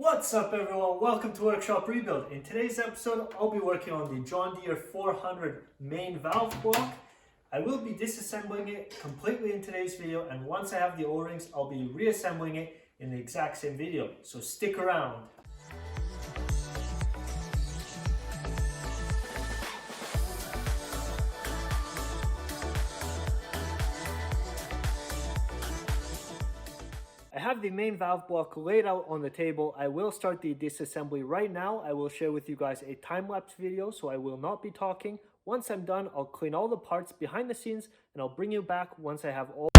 What's up everyone, welcome to Workshop Rebuild. In today's episode, I'll be working on the John Deere 400 main valve block. I will be disassembling it completely in today's video, and once I have the O-rings, I'll be reassembling it in the exact same video, so stick around. I have the main valve block laid out on the table. I will start the disassembly right now. I will share with you guys a time-lapse video, so I will not be talking. Once I'm done, I'll clean all the parts behind the scenes, and I'll bring you back once I have all...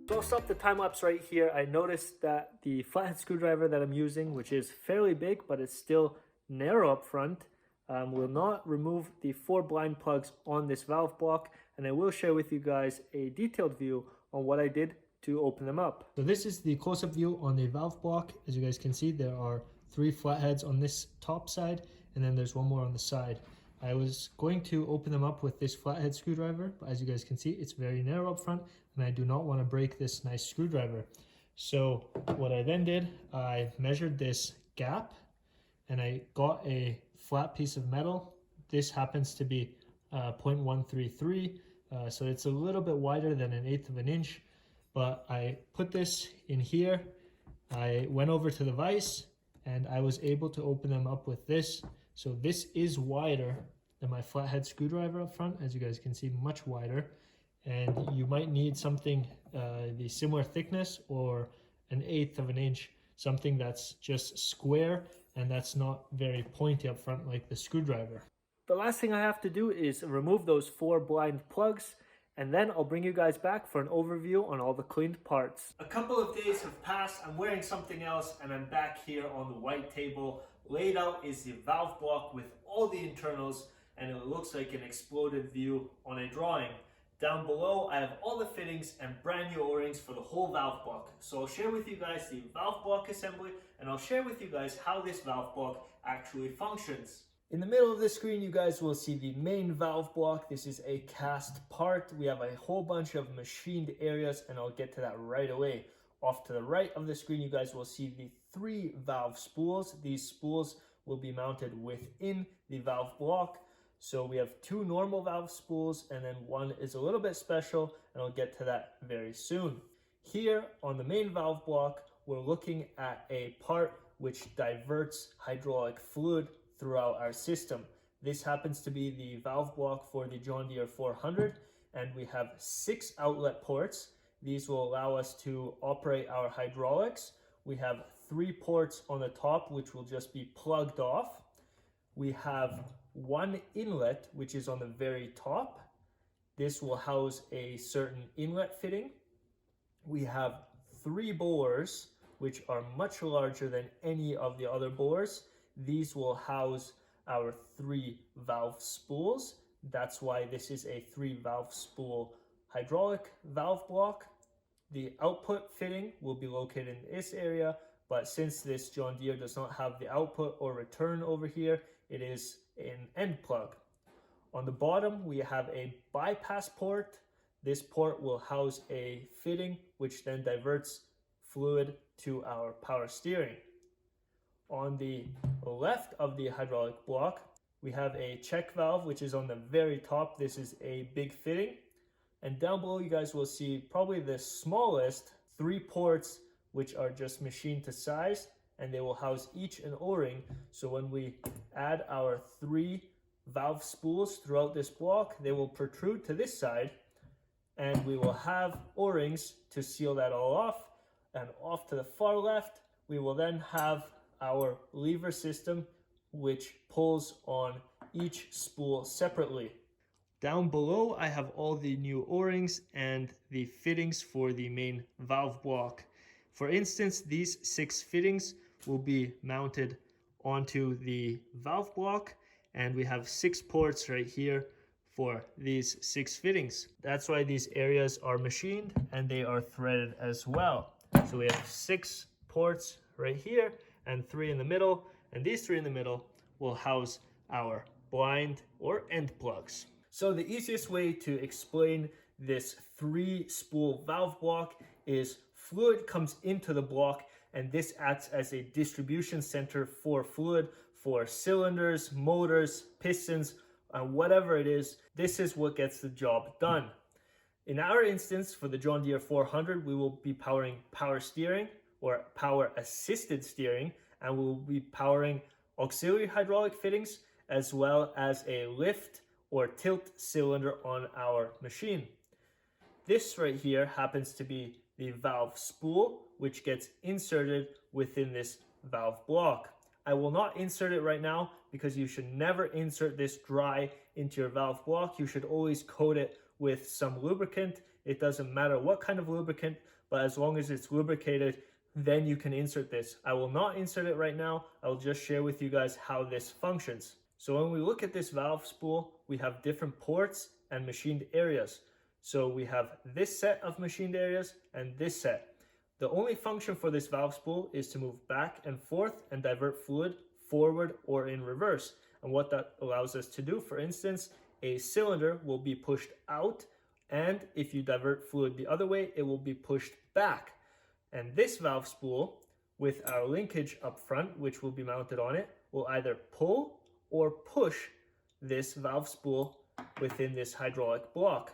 So I'll stop the time-lapse right here. I noticed that the flathead screwdriver that I'm using, which is fairly big, but it's still narrow up front, will not remove the 4 blind plugs on this valve block, and I will share with you guys a detailed view on what I did to open them up. So this is the close-up view on the valve block. As you guys can see, there are 3 flatheads on this top side, and then there's one more on the side. I was going to open them up with this flathead screwdriver, but as you guys can see, it's very narrow up front, and I do not want to break this nice screwdriver. So what I then did, I measured this gap, and I got a flat piece of metal. This happens to be 0.133, so it's a little bit wider than 1/8 of an inch, but I put this in here. I went over to the vise, and I was able to open them up with this. So this is wider than my flathead screwdriver up front, as you guys can see, much wider. And you might need something the similar thickness or 1/8 of an inch, something that's just square and that's not very pointy up front like the screwdriver. The last thing I have to do is remove those 4 blind plugs, and then I'll bring you guys back for an overview on all the cleaned parts. A couple of days have passed, I'm wearing something else, and I'm back here on the white table. Laid out is the valve block with all the internals, and it looks like an exploded view on a drawing. Down below, I have all the fittings and brand new O-rings for the whole valve block. So I'll share with you guys the valve block assembly, and I'll share with you guys how this valve block actually functions. In the middle of the screen, you guys will see the main valve block. This is a cast part. We have a whole bunch of machined areas, and I'll get to that right away. Off to the right of the screen, you guys will see the 3 valve spools. These spools will be mounted within the valve block. So we have 2 normal valve spools, and then one is a little bit special, and and I'll get to that very soon. Here on the main valve block, we're looking at a part which diverts hydraulic fluid throughout our system. This happens to be the valve block for the John Deere 400, and we have 6 outlet ports. These will allow us to operate our hydraulics. We have 3 ports on the top, which will just be plugged off. We have 1 inlet, which is on the very top. This will house a certain inlet fitting. We have 3 bores, which are much larger than any of the other bores. These will house our 3 valve spools. That's why this is a 3 valve spool hydraulic valve block. The output fitting will be located in this area, but since this John Deere does not have the output or return over here, it is an end plug. On the bottom, we have a bypass port. This port will house a fitting which then diverts fluid to our power steering. On the left of the hydraulic block, we have a check valve which is on the very top. This is a big fitting. And down below you guys will see probably the smallest 3 ports which are just machined to size, and they will house each an O-ring. So when we add our 3 valve spools throughout this block, they will protrude to this side, and we will have O-rings to seal that all off. And off to the far left, we will then have our lever system which pulls on each spool separately. Down below, I have all the new O-rings and the fittings for the main valve block. For instance, these 6 fittings will be mounted onto the valve block, and we have 6 ports right here for these 6 fittings. That's why these areas are machined and they are threaded as well. So we have 6 ports right here and 3 in the middle, and these 3 in the middle will house our blind or end plugs. So the easiest way to explain this 3 spool valve block is fluid comes into the block, and this acts as a distribution center for fluid for cylinders, motors, pistons, whatever it is. This is what gets the job done. In our instance, for the John Deere 400, we will be powering power steering or power assisted steering, and we'll be powering auxiliary hydraulic fittings as well as a lift or tilt cylinder on our machine. This right here happens to be the valve spool, which gets inserted within this valve block. I will not insert it right now because you should never insert this dry into your valve block. You should always coat it with some lubricant. It doesn't matter what kind of lubricant, but as long as it's lubricated, then you can insert this. I will not insert it right now. I'll just share with you guys how this functions. So when we look at this valve spool, we have different ports and machined areas. So we have this set of machined areas and this set. The only function for this valve spool is to move back and forth and divert fluid forward or in reverse. And what that allows us to do, for instance, a cylinder will be pushed out, and if you divert fluid the other way, it will be pushed back. And this valve spool, with our linkage up front, which will be mounted on it, will either pull or push this valve spool within this hydraulic block.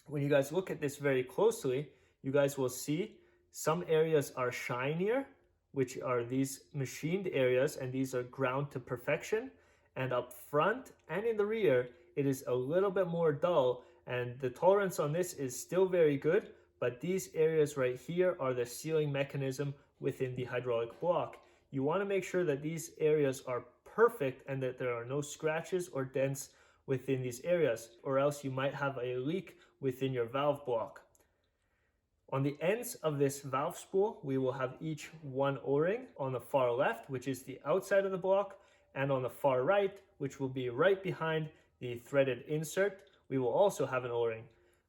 When you guys look at this very closely, you guys will see some areas are shinier, which are these machined areas, and these are ground to perfection. And up front and in the rear, it is a little bit more dull, and the tolerance on this is still very good, but these areas right here are the sealing mechanism within the hydraulic block. You want to make sure that these areas are perfect and that there are no scratches or dents within these areas, or else you might have a leak within your valve block. On the ends of this valve spool, we will have each one O-ring on the far left, which is the outside of the block, and on the far right, which will be right behind the threaded insert, we will also have an O-ring.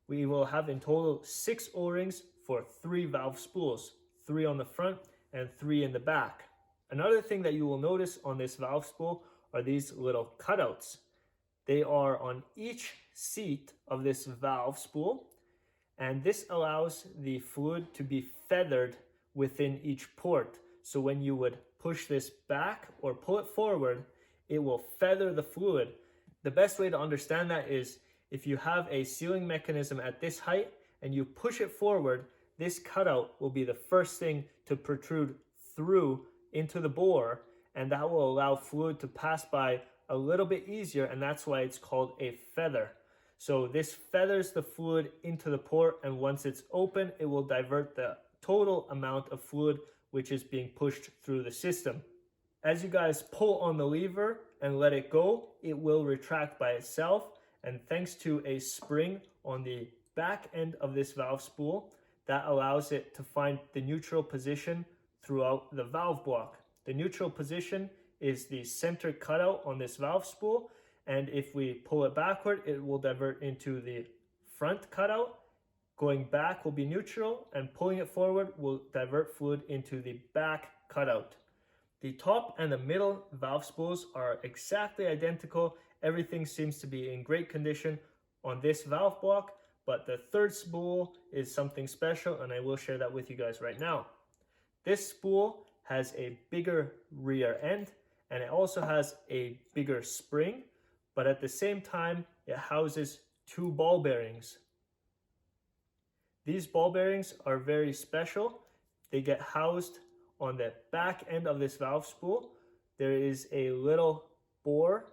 We will have in total 6 O-rings for 3 valve spools, 3 on the front and 3 in the back. Another thing that you will notice on this valve spool are these little cutouts. They are on each seat of this valve spool, and this allows the fluid to be feathered within each port. So when you would push this back or pull it forward, it will feather the fluid. The best way to understand that is if you have a sealing mechanism at this height and you push it forward, this cutout will be the first thing to protrude through into the bore, and that will allow fluid to pass by a little bit easier, and that's why it's called a feather. So this feathers the fluid into the port, and once it's open, it will divert the total amount of fluid which is being pushed through the system. As you guys pull on the lever and let it go, it will retract by itself, and thanks to a spring on the back end of this valve spool, that allows it to find the neutral position throughout the valve block. The neutral position is the center cutout on this valve spool, and if we pull it backward, it will divert into the front cutout. Going back will be neutral, and pulling it forward will divert fluid into the back cutout. The top and the middle valve spools are exactly identical. Everything seems to be in great condition on this valve block, but the third spool is something special, and I will share that with you guys right now. This spool has a bigger rear end, and it also has a bigger spring, but at the same time, it houses 2 ball bearings. These ball bearings are very special. They get housed on the back end of this valve spool. There is a little bore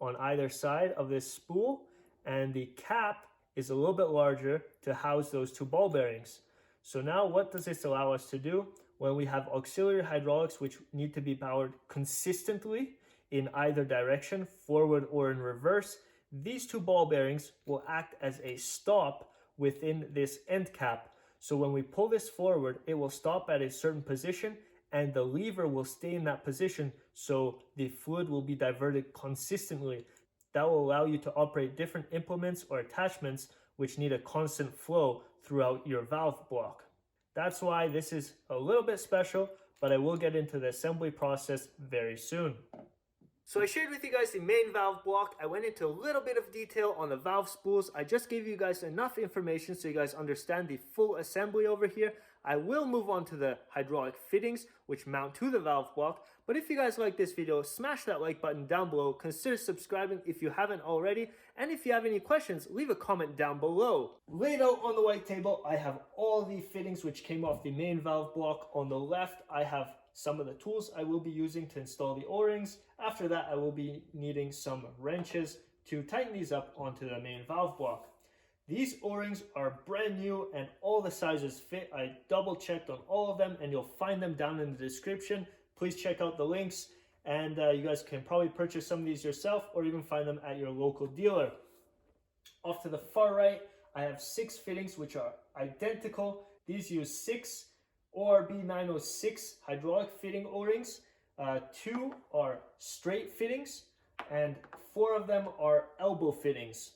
on either side of this spool, and the cap is a little bit larger to house those 2 ball bearings. So now what does this allow us to do? When we have auxiliary hydraulics which need to be powered consistently in either direction, forward or in reverse, these 2 ball bearings will act as a stop within this end cap. So when we pull this forward, it will stop at a certain position, and the lever will stay in that position, so the fluid will be diverted consistently. That will allow you to operate different implements or attachments which need a constant flow throughout your valve block. That's why this is a little bit special, but I will get into the assembly process very soon. So I shared with you guys the main valve block. I went into a little bit of detail on the valve spools. I just gave you guys enough information so you guys understand the full assembly over here. I will move on to the hydraulic fittings which mount to the valve block. But if you guys like this video, smash that like button down below. Consider subscribing if you haven't already. And if you have any questions, leave a comment down below. Laid out on the white table, I have all the fittings which came off the main valve block. On the left, I have some of the tools I will be using to install the O-rings. After that, I will be needing some wrenches to tighten these up onto the main valve block. These O-rings are brand new and all the sizes fit. I double checked on all of them, and you'll find them down in the description. Please check out the links, and you guys can probably purchase some of these yourself or even find them at your local dealer. Off to the far right, I have 6 fittings which are identical. These use 6 ORB 906 hydraulic fitting O-rings. 2 are straight fittings, and 4 of them are elbow fittings.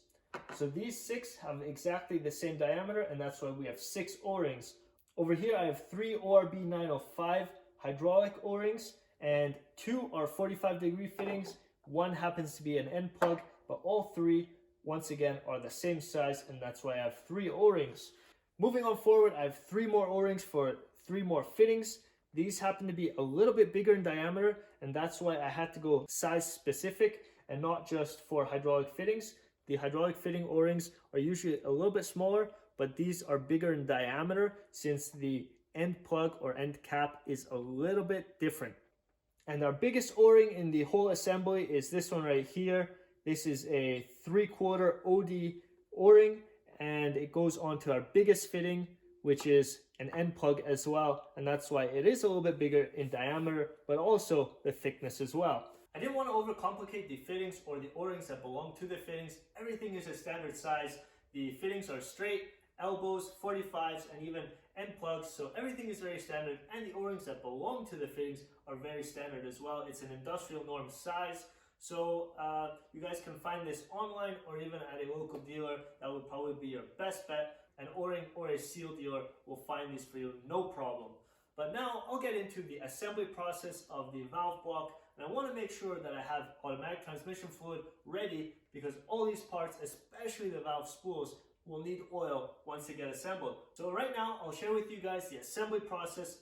So these 6 have exactly the same diameter, and that's why we have 6 O-rings. Over here I have 3 ORB 905 hydraulic O-rings, and 2 are 45-degree fittings. 1 happens to be an end plug, but all 3 once again are the same size, and that's why I have 3 O-rings. Moving on forward, I have 3 more O-rings for 3 more fittings. These happen to be a little bit bigger in diameter, and that's why I had to go size specific and not just for hydraulic fittings. The hydraulic fitting O-rings are usually a little bit smaller, but these are bigger in diameter since the end plug or end cap is a little bit different. And our biggest O-ring in the whole assembly is this one right here. This is a 3/4 OD O-ring, and it goes onto our biggest fitting, which is an end plug as well, and that's why it is a little bit bigger in diameter, but also the thickness as well. I didn't want to overcomplicate the fittings or the O-rings that belong to the fittings. Everything is a standard size. The fittings are straight, elbows, 45s, and even end plugs, so everything is very standard, and the O-rings that belong to the fittings are very standard as well. It's an industrial norm size, so you guys can find this online or even at a local dealer. That would probably be your best bet. An O-ring or a seal dealer will find these for you, no problem. But now I'll get into the assembly process of the valve block, and I want to make sure that I have automatic transmission fluid ready, because all these parts, especially the valve spools, will need oil once they get assembled. So right now I'll share with you guys the assembly process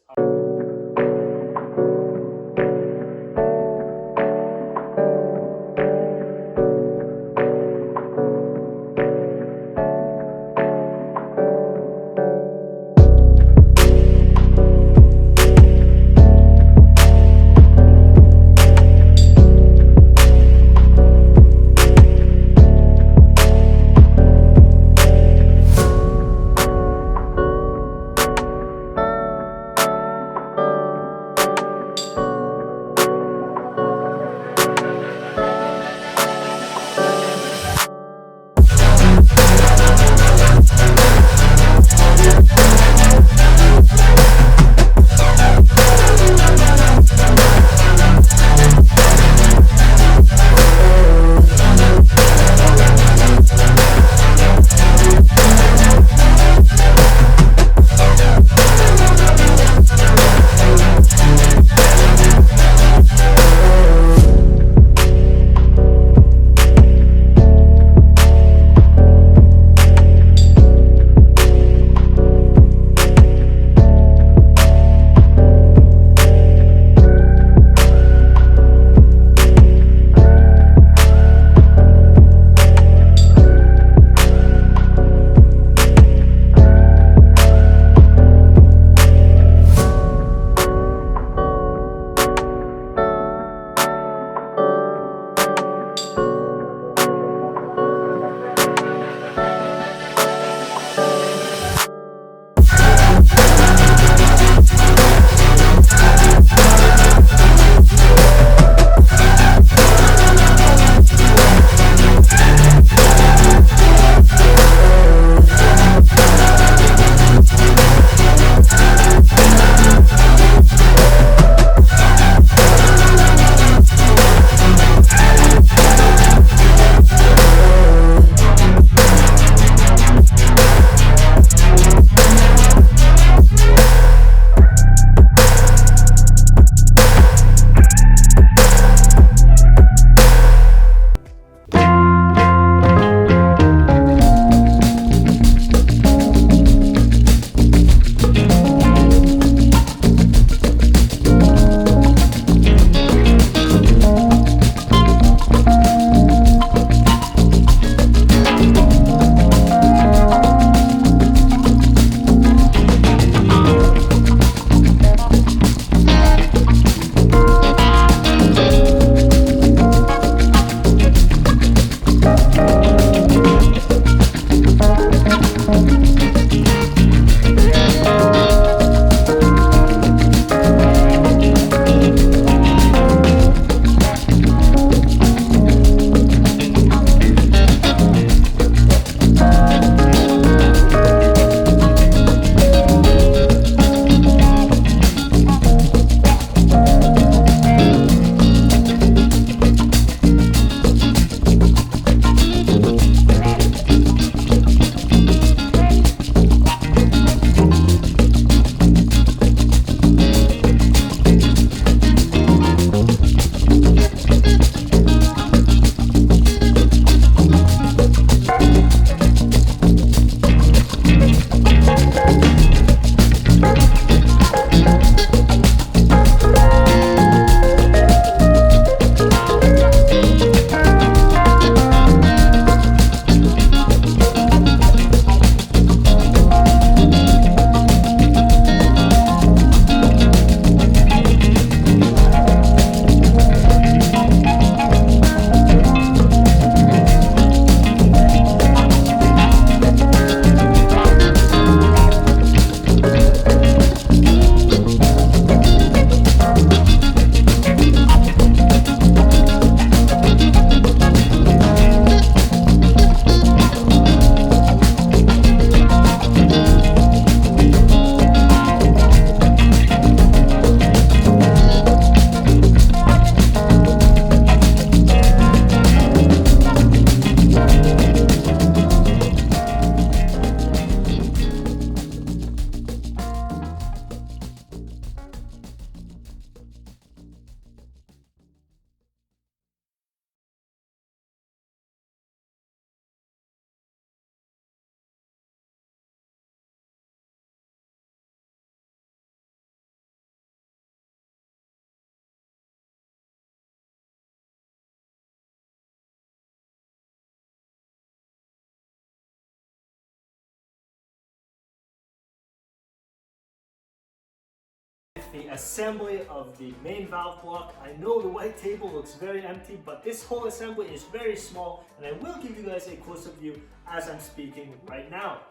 the assembly of the main valve block. I know the white table looks very empty, but this whole assembly is very small, and I will give you guys a close-up view as I'm speaking right now.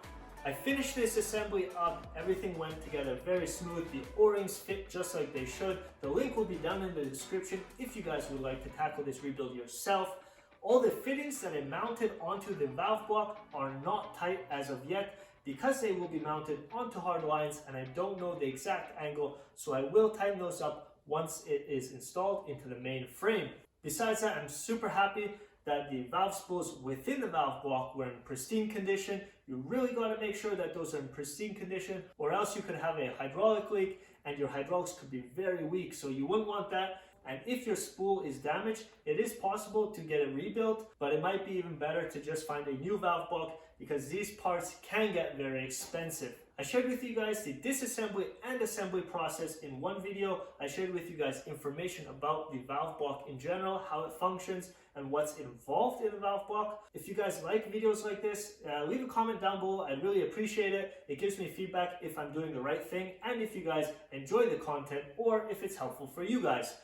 I finished this assembly up, everything went together very smooth, the O-rings fit just like they should. The link will be down in the description if you guys would like to tackle this rebuild yourself. All the fittings that I mounted onto the valve block are not tight as of yet because they will be mounted onto hard lines and I don't know the exact angle, so I will tighten those up once it is installed into the main frame. Besides that, I'm super happy that the valve spools within the valve block were in pristine condition. You really got to make sure that those are in pristine condition, or else you could have a hydraulic leak and your hydraulics could be very weak, so you wouldn't want that. And if your spool is damaged, it is possible to get it rebuilt, but it might be even better to just find a new valve block because these parts can get very expensive. I shared with you guys the disassembly and assembly process in one video. I shared with you guys information about the valve block in general, how it functions, and what's involved in the valve block. If you guys like videos like this, leave a comment down below. I'd really appreciate it. It gives me feedback if I'm doing the right thing and if you guys enjoy the content or if it's helpful for you guys.